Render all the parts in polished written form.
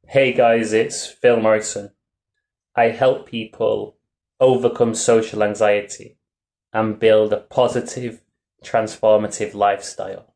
Hey guys, it's Phil Morrison. I help people overcome social anxiety and build a positive, transformative lifestyle.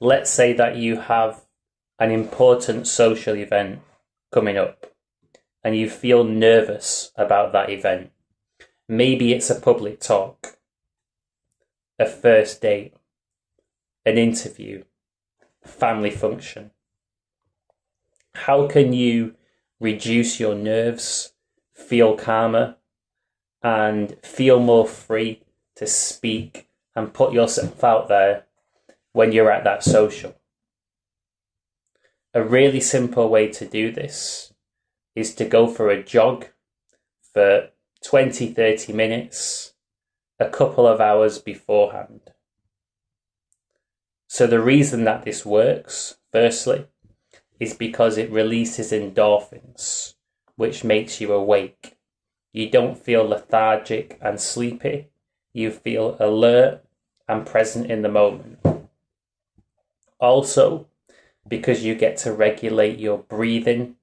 Let's say that you have an important social event coming up and you feel nervous about that event. Maybe it's a public talk, a first date, an interview, a family function. How can you reduce your nerves, feel calmer, and feel more free to speak and put yourself out there when you're at that social? A really simple way to do this is to go for a jog for 20-30 minutes, a couple of hours beforehand. So the reason that this works, firstly, is because it releases endorphins, which makes you awake. You don't feel lethargic and sleepy. You feel alert and present in the moment. Also, because you get to regulate your breathing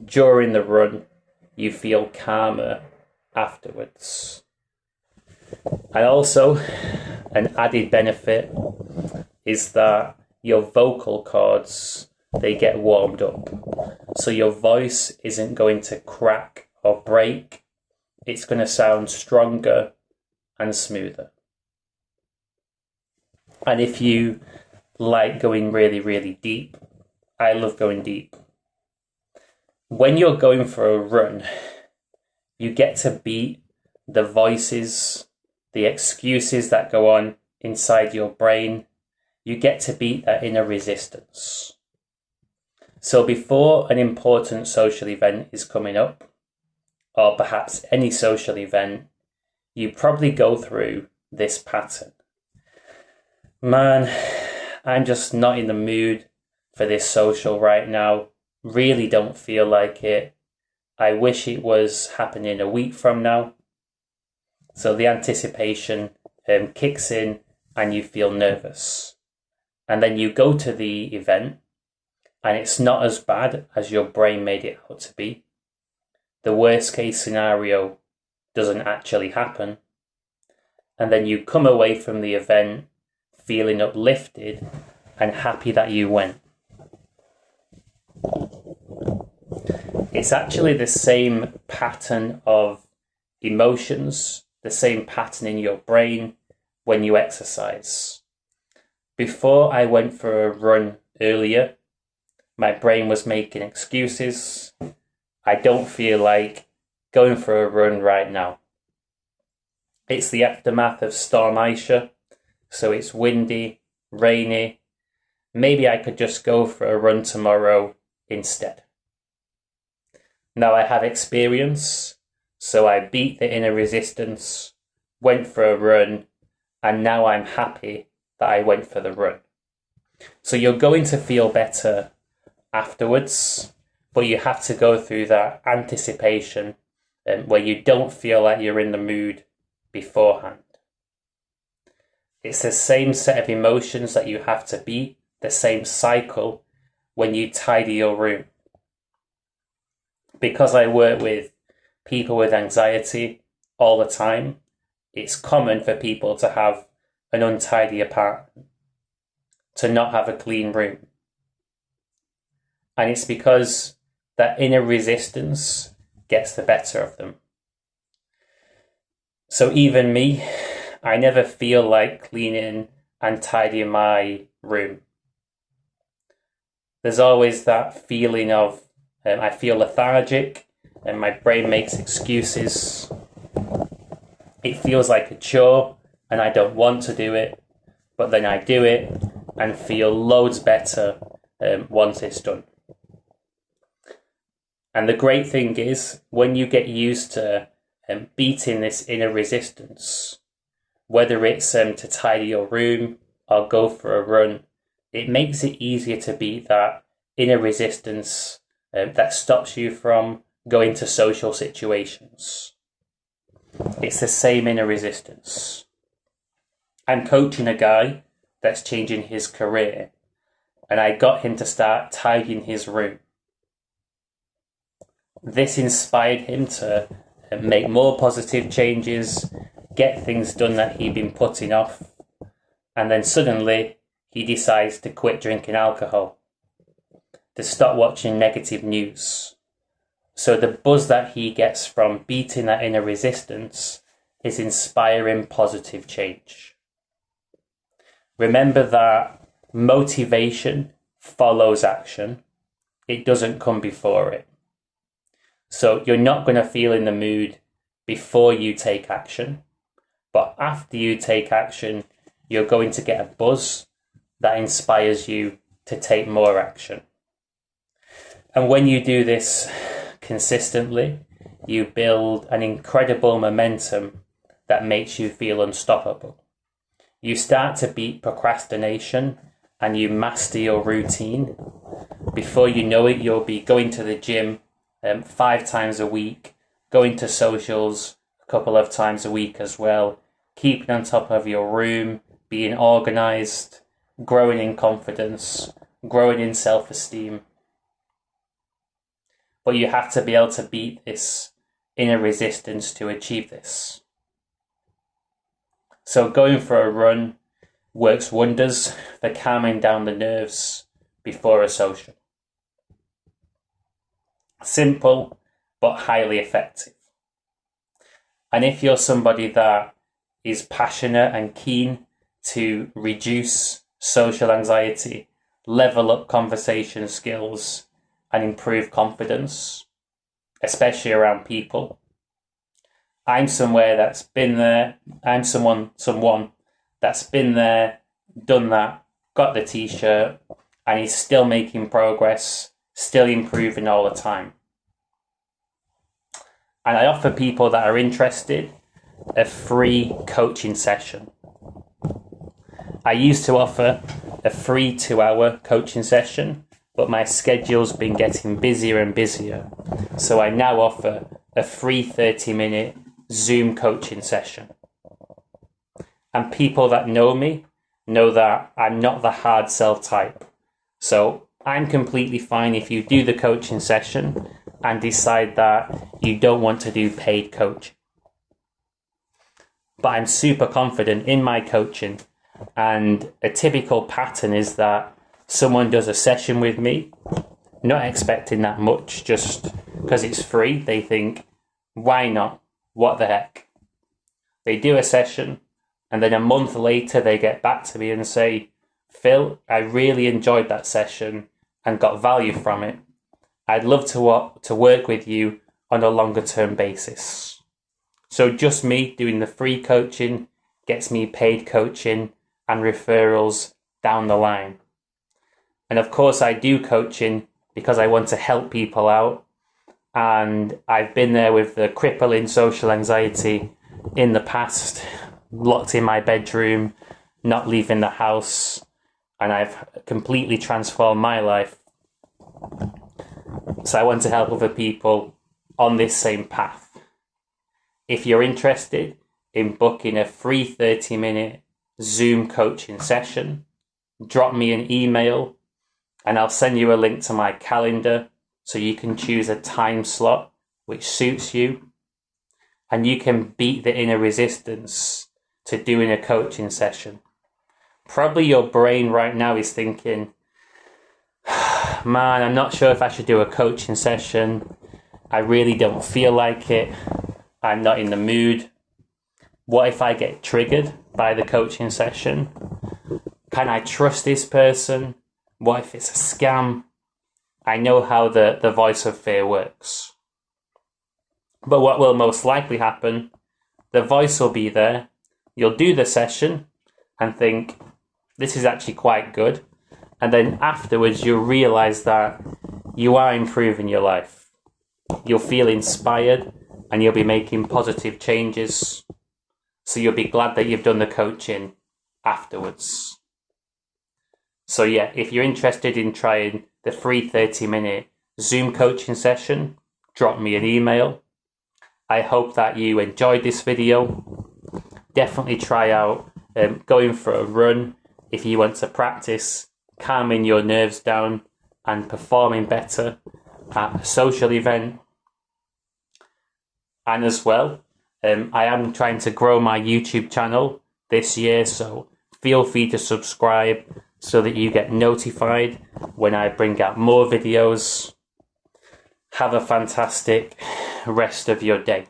during the run, you feel calmer afterwards. And also, an added benefit is that your vocal cords, they get warmed up. So your voice isn't going to crack or break. It's going to sound stronger and smoother. And if you like going really, really deep, I love going deep. When you're going for a run, you get to beat the voices, the excuses that go on inside your brain. You get to beat that inner resistance. So before an important social event is coming up, or perhaps any social event, you probably go through this pattern. Man, I'm just not in the mood for this social right now. Really don't feel like it. I wish it was happening a week from now. So the anticipation kicks in and you feel nervous. And then you go to the event and it's not as bad as your brain made it out to be. The worst case scenario doesn't actually happen. And then you come away from the event feeling uplifted and happy that you went. It's actually the same pattern of emotions, the same pattern in your brain when you exercise. Before I went for a run earlier, my brain was making excuses. I don't feel like going for a run right now. It's the aftermath of Storm Isha, so it's windy, rainy. Maybe I could just go for a run tomorrow instead. Now I have experience, so I beat the inner resistance, went for a run, and now I'm happy that I went for the run. So you're going to feel better afterwards, but you have to go through that anticipation where you don't feel like you're in the mood beforehand. It's the same set of emotions that you have to beat, the same cycle when you tidy your room. Because I work with people with anxiety all the time, it's common for people to have an untidy apartment, to not have a clean room. And it's because that inner resistance gets the better of them. So even me, I never feel like cleaning and tidying my room. There's always that feeling of I feel lethargic and my brain makes excuses. It feels like a chore and I don't want to do it, but then I do it and feel loads better once it's done. And the great thing is, when you get used to beating this inner resistance, whether it's to tidy your room or go for a run, it makes it easier to beat that inner resistance that stops you from going to social situations. It's the same inner resistance. I'm coaching a guy that's changing his career, and I got him to start tidying his room. This inspired him to make more positive changes, get things done that he'd been putting off, and then suddenly he decides to quit drinking alcohol, to stop watching negative news. So the buzz that he gets from beating that inner resistance is inspiring positive change. Remember that motivation follows action. It doesn't come before it. So you're not going to feel in the mood before you take action, but after you take action, you're going to get a buzz that inspires you to take more action. And when you do this consistently, you build an incredible momentum that makes you feel unstoppable. You start to beat procrastination and you master your routine. Before you know it, you'll be going to the gym 5 times a week, going to socials a couple of times a week as well, keeping on top of your room, being organised, growing in confidence, growing in self-esteem. But you have to be able to beat this inner resistance to achieve this. So going for a run works wonders for calming down the nerves before a social. Simple, but highly effective. And if you're somebody that is passionate and keen to reduce social anxiety, level up conversation skills, and improve confidence, especially around people, I'm somewhere that's been there. I'm someone that's been there, done that, got the t-shirt, and is still making progress, still improving all the time. And I offer people that are interested a free coaching session. I used to offer a free 2-hour coaching session, but my schedule's been getting busier and busier. So I now offer a free 30-minute Zoom coaching session. And people that know me know that I'm not the hard sell type. So I'm completely fine if you do the coaching session and decide that you don't want to do paid coaching. But I'm super confident in my coaching, and a typical pattern is that someone does a session with me, not expecting that much, just because it's free. They think, why not? What the heck? They do a session, and then a month later they get back to me and say, Phil, I really enjoyed that session and got value from it. I'd love to work with you on a longer term basis. So just me doing the free coaching gets me paid coaching and referrals down the line. And of course I do coaching because I want to help people out. And I've been there with the crippling social anxiety in the past, locked in my bedroom, not leaving the house, and I've completely transformed my life. So I want to help other people on this same path. If you're interested in booking a free 30-minute Zoom coaching session, drop me an email and I'll send you a link to my calendar so you can choose a time slot which suits you, and you can beat the inner resistance to doing a coaching session. Probably your brain right now is thinking, man, I'm not sure if I should do a coaching session. I really don't feel like it. I'm not in the mood. What if I get triggered by the coaching session? Can I trust this person? What if it's a scam? I know how the voice of fear works. But what will most likely happen, the voice will be there. You'll do the session and think, this is actually quite good. And then afterwards, you'll realize that you are improving your life. You'll feel inspired and you'll be making positive changes. So you'll be glad that you've done the coaching afterwards. So yeah, if you're interested in trying the free 30-minute Zoom coaching session, drop me an email. I hope that you enjoyed this video. Definitely try out going for a run if you want to practice calming your nerves down and performing better at a social event And as well, I am trying to grow my YouTube channel this year, so feel free to subscribe so that you get notified when I bring out more videos. Have a fantastic rest of your day.